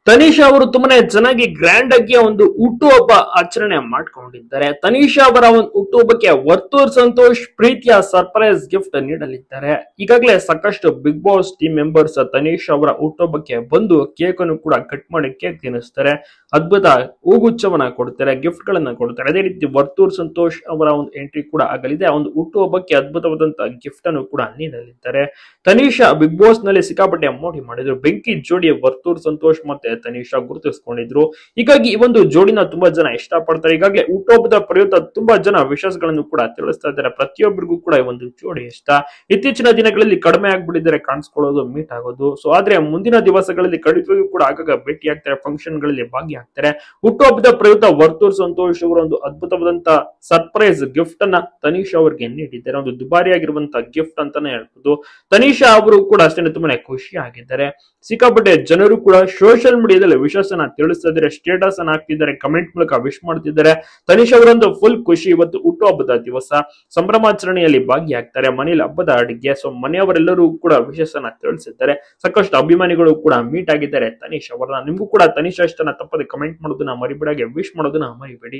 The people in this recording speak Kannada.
ತನಿಷಾ ಅವರು ತುಂಬಾನೇ ಚೆನ್ನಾಗಿ ಗ್ರ್ಯಾಂಡ್ ಆಗಿ ಒಂದು ಹುಟ್ಟುಹಬ್ಬ ಆಚರಣೆ ಮಾಡ್ಕೊಂಡಿದ್ದಾರೆ. ತನಿಷಾ ಅವರ ಒಂದು ಹುಟ್ಟುಹಬ್ಬಕ್ಕೆ ವರ್ತೂರ್ ಸಂತೋಷ್ ಪ್ರೀತಿಯ ಸರ್ಪ್ರೈಸ್ ಗಿಫ್ಟ್ ನೀಡಲಿದ್ದಾರೆ. ಈಗಾಗಲೇ ಸಾಕಷ್ಟು Bigg Boss team members Tanisha ಅವರ ಹುಟ್ಟುಹಬ್ಬಕ್ಕೆ ಬಂದು ಕೇಕ್ ಅನ್ನು ಕೂಡ ಕಟ್ ಮಾಡಿ ಕೇಕ್ ತಿನ್ನಿಸ್ತಾರೆ. ಅದ್ಭುತ ಹೂಗುಚ್ಛವನ್ನ ಕೊಡ್ತಾರೆ, ಗಿಫ್ಟ್ ಗಳನ್ನ ಕೊಡ್ತಾರೆ. ಅದೇ ರೀತಿ ವರ್ತೂರ್ ಸಂತೋಷ್ ಅವರ ಒಂದು ಎಂಟ್ರಿ ಕೂಡ ಆಗಲಿದೆ. ಒಂದು ಹುಟ್ಟುಹಬ್ಬಕ್ಕೆ ಅದ್ಭುತವಾದಂತಹ ಗಿಫ್ಟ್ ಅನ್ನು ಕೂಡ ನೀಡಲಿದ್ದಾರೆ. ತನಿಷಾ ಬಿಗ್ ಬಾಸ್ ನಲ್ಲಿ ಸಿಕ್ಕಾಪಟ್ಟೆ ಮೋಡಿ ಮಾಡಿದ್ರು. ಬೆಂಕಿ ಜೋಡಿ ವರ್ತೂರ್ ಸಂತೋಷ್ ಮತ್ತೆ ತನಿಷಾ ಗುರುತಿಸಿಕೊಂಡಿದ್ರು. ಹೀಗಾಗಿ ಈ ಒಂದು ಜೋಡಿನ ತುಂಬಾ ಜನ ಇಷ್ಟಪಡ್ತಾರೆ. ಈಗಾಗಲೇ ಹುಟ್ಟುಹಬ್ಬದ ಪ್ರಯುಕ್ತ ತುಂಬಾ ಜನ ವಿಶಸ್ ಗಳನ್ನು ಕೂಡ ತಿಳಿಸ್ತಾ ಇದ್ದಾರೆ. ಪ್ರತಿಯೊಬ್ಬರಿಗೂ ಕೂಡ ಈ ಒಂದು ಜೋಡಿ ಇಷ್ಟ. ಇತ್ತೀಚಿನ ದಿನಗಳಲ್ಲಿ ಕಡಿಮೆ ಆಗ್ಬಿಟ್ಟಿದ್ದಾರೆ ಕಾಣಿಸ್ಕೊಳ್ಳೋದು, ಮೀಟ್ ಆಗೋದು. ಸೊ ಆದ್ರೆ ಮುಂದಿನ ದಿವಸಗಳಲ್ಲಿ ಖಂಡಿತವಾಗಿಯೂ ಕೂಡ ಆಗಾಗ ಭೇಟಿ ಆಗ್ತಾರೆ, ಫಂಕ್ಷನ್ ಗಳಲ್ಲಿ ಭಾಗಿಯಾಗ್ತಾರೆ. ಹುಟ್ಟುಹಬ್ಬದ ಪ್ರಯುಕ್ತ ವರ್ತೂರ್ ಸಂತೋಷ್ ಅವರು ಒಂದು ಅದ್ಭುತವಾದಂತಹ ಸರ್ಪ್ರೈಸ್ ಗಿಫ್ಟ್ ಅನ್ನ ತನಿಷಾ ಅವರಿಗೆ ನೀಡಿದ್ದಾರೆ. ಒಂದು ದುಬಾರಿಯಾಗಿರುವಂತಹ ಗಿಫ್ಟ್ ಅಂತಾನೆ ಹೇಳ್ಬೋದು. ತನಿಷಾ ಅವರು ಕೂಡ ಅಷ್ಟೇ ತುಂಬಾನೇ ಖುಷಿ ಆಗಿದ್ದಾರೆ. ಸಿಕ್ಕಾಪಟ್ಟೆ ಜನರು ಕೂಡ ಸೋಷಿಯಲ್ ಮೀಡಿಯಾದಲ್ಲಿ ವಿಶಸ್ ಅನ್ನ ತಿಳಿಸ್ತಾ ಇದ್ದಾರೆ, ಸ್ಟೇಟಸ್ ಅನ್ನ ಹಾಕ್ತಿದ್ದಾರೆ, ಕಮೆಂಟ್ ಮೂಲಕ ವಿಶ್ ಮಾಡ್ತಿದ್ದಾರೆ. ತನಿಷಾ ಅವರಂದು ಫುಲ್ ಖುಷಿ. ಇವತ್ತು ಹುಟ್ಟುಹಬ್ಬದ ದಿವಸ ಸಂಭ್ರಮಾಚರಣೆಯಲ್ಲಿ ಭಾಗಿಯಾಗ್ತಾರೆ. ಮನೇಲಿ ಹಬ್ಬದ ಅಡಿಗೆ. ಸೊ ಮನೆಯವರೆಲ್ಲರೂ ಕೂಡ ವಿಶಸ್ ಅನ್ನ ತಿಳಿಸಿದ್ದಾರೆ. ಸಾಕಷ್ಟು ಅಭಿಮಾನಿಗಳು ಕೂಡ ಮೀಟ್ ಆಗಿದ್ದಾರೆ ತನಿಷಾ ಅವರನ್ನ. ನಿಮ್ಗೂ ಕೂಡ ತನಿಷಾ ಇಷ್ಟನ ತಪ್ಪದೆ ಕಮೆಂಟ್ ಮಾಡೋದನ್ನ ಮರಿಬೇಡಿ, ವಿಶ್ ಮಾಡೋದನ್ನ ಮರಿಬೇಡಿ.